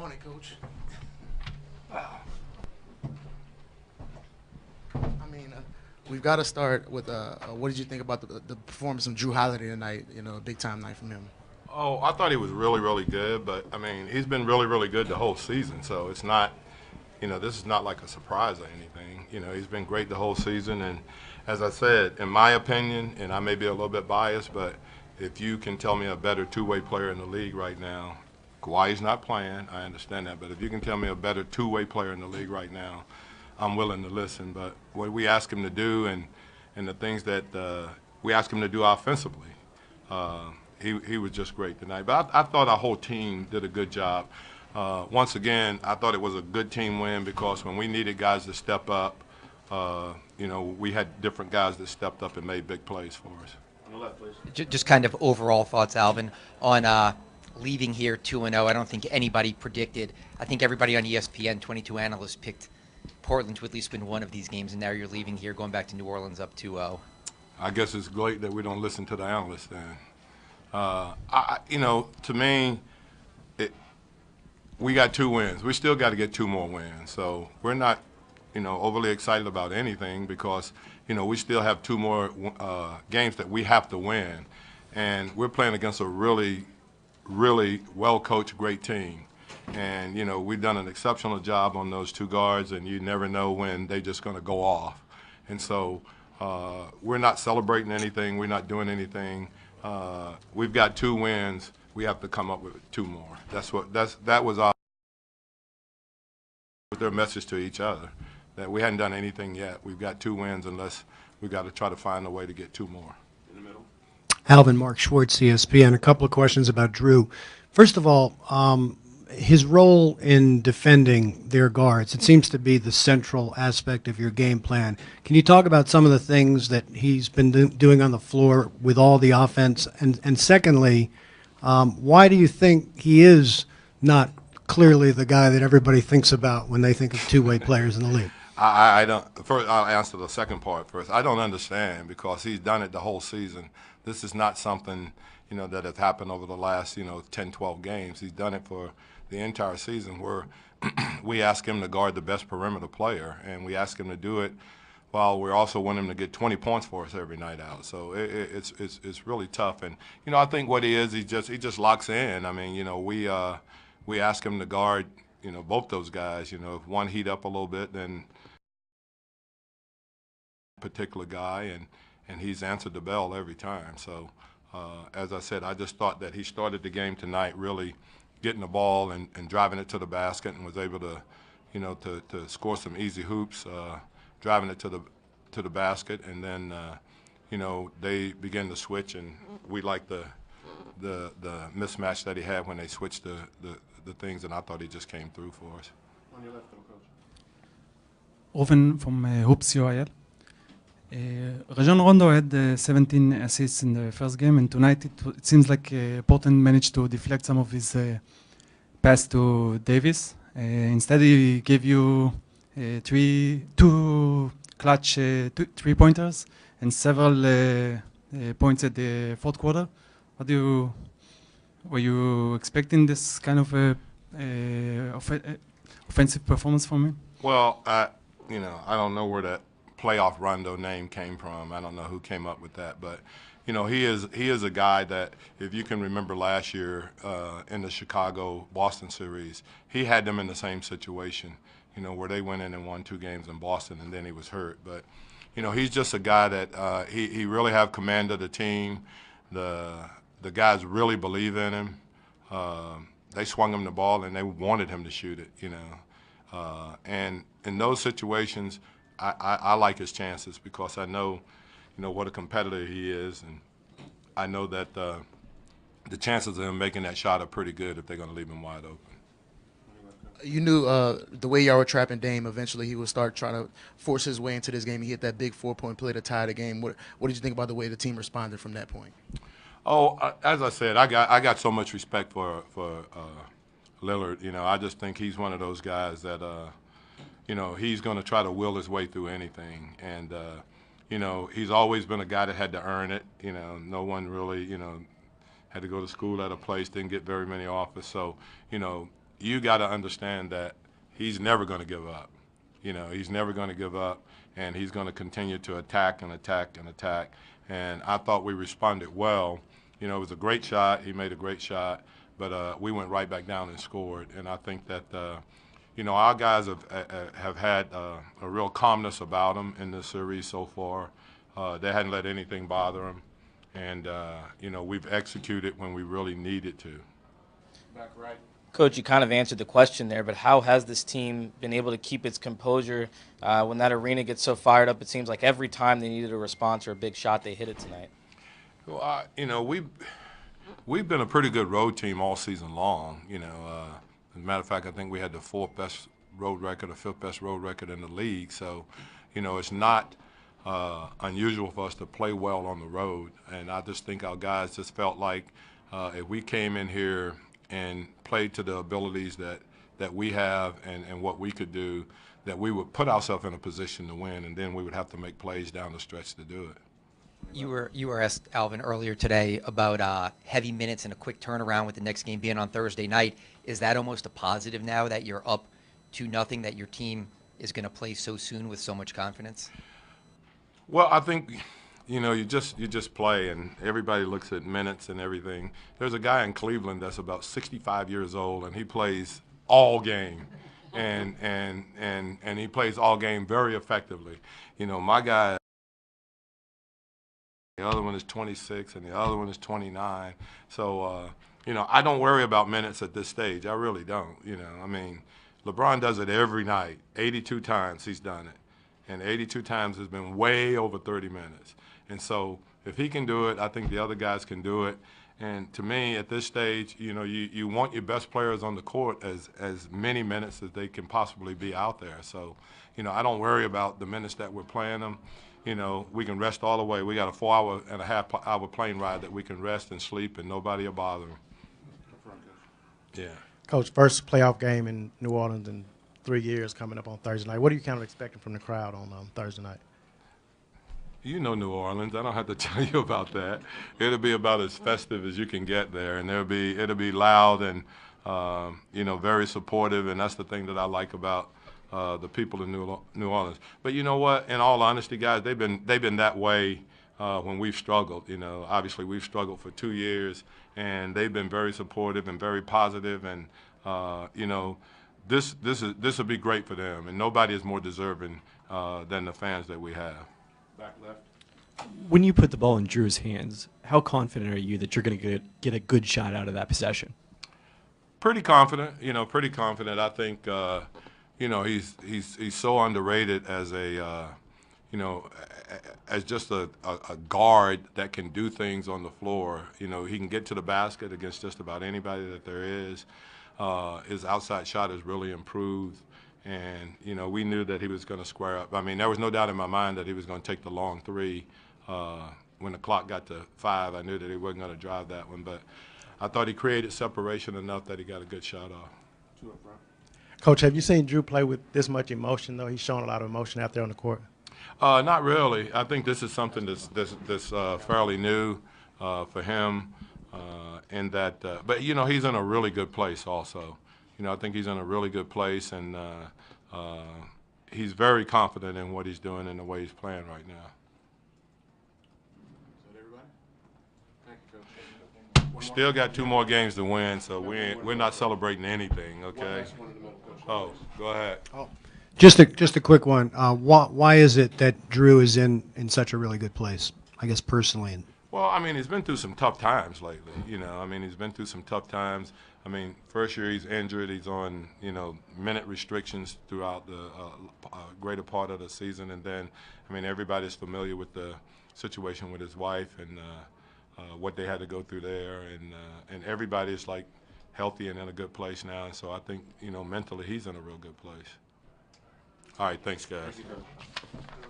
On it, Coach. I mean, we've got to start with what did you think about the performance of Drew Holiday tonight? You know, a big time night from him. Oh, I thought he was really, really good, but I mean, he's been really, really good the whole season. So it's not, this is not like a surprise or anything. He's been great the whole season, and as I said, in my opinion, and I may be a little bit biased, but if you can tell me a better two-way player in the league right now, Kawhi's not playing, I understand that, but if you can tell me a better two-way player in the league right now, I'm willing to listen. But what we ask him to do and the things that we ask him to do offensively, he was just great tonight. But I thought our whole team did a good job. Once again, I thought it was a good team win because when we needed guys to step up, we had different guys that stepped up and made big plays for us. On the left, please. Just kind of overall thoughts, Alvin, on leaving here 2-0. I don't think anybody predicted. I think everybody on ESPN, 22 analysts, picked Portland to at least win one of these games, and now you're leaving here, going back to New Orleans up 2-0. I guess it's great that we don't listen to the analysts then. To me, we got 2 wins. We still got to get 2 more wins. So we're not, overly excited about anything because, we still have 2 more games that we have to win. And we're playing against a really, really well-coached, great team. And, we've done an exceptional job on those 2 guards, and you never know when they're just going to go off. And so we're not celebrating anything. We're not doing anything. We've got 2 wins. We have to come up with 2 more. That was their message to each other, that we hadn't done anything yet. We've got 2 wins unless we got to try to find a way to get 2 more. In the middle. Alvin, Mark Schwartz, ESPN. A couple of questions about Drew. First of all, his role in defending their guards, it seems to be the central aspect of your game plan. Can you talk about some of the things that he's been doing on the floor with all the offense? And secondly, why do you think he is not clearly the guy that everybody thinks about when they think of two-way players in the league? I don't. First, I'll answer the second part first. I don't understand because he's done it the whole season. This is not something, that has happened over the last, 10, 12 games. He's done it for the entire season where we ask him to guard the best perimeter player, and we ask him to do it while we're also wanting him to get 20 points for us every night out. So it's really tough. And, I think what he is, he just locks in. I mean, we ask him to guard, both those guys. If one heat up a little bit, then particular guy, and he's answered the bell every time. So as I said, I just thought that he started the game tonight really getting the ball and driving it to the basket and was able to, to score some easy hoops, driving it to the basket, and then, they began to switch, and we liked the mismatch that he had when they switched the things, and I thought he just came through for us. On your left, coach. Alvin from Hoops UIL. Rajon Rondo had 17 assists in the first game, and tonight it seems like Portland managed to deflect some of his pass to Davis. Instead, he gave you 2 clutch 3-pointers and several points at the fourth quarter. Were you expecting this kind of offensive performance from him? Well, I don't know where that playoff Rondo name came from. I don't know who came up with that, but he is a guy that, if you can remember last year in the Chicago-Boston series, he had them in the same situation, where they went in and won 2 games in Boston, and then he was hurt. But he's just a guy that he really have command of the team. The guys really believe in him. They swung him the ball and they wanted him to shoot it, and in those situations, I like his chances because I know, what a competitor he is, and I know that the chances of him making that shot are pretty good if they're going to leave him wide open. You knew the way y'all were trapping Dame, eventually he would start trying to force his way into this game. He hit that big 4-point play to tie the game. What did you think about the way the team responded from that point? Oh, as I said, I got so much respect for Lillard. I just think he's one of those guys that he's going to try to will his way through anything. And, he's always been a guy that had to earn it. No one really, had to go to school at a place, didn't get very many offers. So, you got to understand that he's never going to give up. You know, he's never going to give up, and he's going to continue to attack and attack and attack. And I thought we responded well. You know, it was a great shot. He made a great shot, but we went right back down and scored. And I think that, you know, our guys have had a real calmness about them in this series so far. They hadn't let anything bother them. And, you know, we've executed when we really needed to. Back right. Coach, you kind of answered the question there, but how has this team been able to keep its composure when that arena gets so fired up? It seems like every time they needed a response or a big shot, they hit it tonight. Well, you know, we've been a pretty good road team all season long. You know, as a matter of fact, I think we had the fourth best road record or fifth best road record in the league. So, you know, it's not unusual for us to play well on the road. And I just think our guys just felt like if we came in here and played to the abilities that we have and what we could do, that we would put ourselves in a position to win, and then we would have to make plays down the stretch to do it. You were asked, Alvin, earlier today about heavy minutes and a quick turnaround with the next game being on Thursday night. Is that almost a positive now that you're up 2-0, that your team is going to play so soon with so much confidence? Well, I think, you know, you just play, and everybody looks at minutes and everything. There's a guy in Cleveland that's about 65 years old, and he plays all game, and he plays all game very effectively. You know, my guy, the other one is 26, and the other one is 29. So, you know, I don't worry about minutes at this stage. I really don't. You know, I mean, LeBron does it every night. 82 times he's done it, and 82 times has been way over 30 minutes. And so if he can do it, I think the other guys can do it. And to me, at this stage, you know, you want your best players on the court as many minutes as they can possibly be out there. So, you know, I don't worry about the minutes that we're playing them. You know, we can rest all the way. We got a 4-hour plane ride that we can rest and sleep, and nobody will bother them. Yeah. Coach, first playoff game in New Orleans in 3 years coming up on Thursday night. What are you kind of expecting from the crowd on Thursday night? You know New Orleans. I don't have to tell you about that. It'll be about as festive as you can get there, and it'll be loud and you know, very supportive, and that's the thing that I like about the people in New Orleans. But you know what? In all honesty, guys, they've been that way when we've struggled. You know, obviously we've struggled for 2 years, and they've been very supportive and very positive, and you know, this will be great for them, and nobody is more deserving than the fans that we have. Back left. When you put the ball in Drew's hands, how confident are you that you're going to get a good shot out of that possession? Pretty confident, you know, pretty confident. I think, you know, he's so underrated as a, you know, as just a guard that can do things on the floor. You know, he can get to the basket against just about anybody that there is. His outside shot has really improved. And, you know, we knew that he was going to square up. I mean, there was no doubt in my mind that he was going to take the long three. When the clock got to 5, I knew that he wasn't going to drive that one. But I thought he created separation enough that he got a good shot off. 2 up front. Coach, have you seen Drew play with this much emotion, though? He's shown a lot of emotion out there on the court. Not really. I think this is something that's fairly new for him. In that, but, you know, he's in a really good place also. You know, I think he's in a really good place, and he's very confident in what he's doing and the way he's playing right now. Is that everybody? Thank you, Coach. We still got 2 more games to win, so we're not celebrating anything, One okay? last one in the middle, Coach. Oh, go ahead. Just a quick one. Why is it that Drew is in such a really good place, I guess, personally? Well, I mean, he's been through some tough times lately. You know, I mean, he's been through some tough times. I mean, first year he's injured. He's on, you know, minute restrictions throughout the greater part of the season. And then, I mean, everybody's familiar with the situation with his wife and what they had to go through there. And everybody's, like, healthy and in a good place now. And so I think, you know, mentally he's in a real good place. All right, thanks, guys. Thank you, Coach.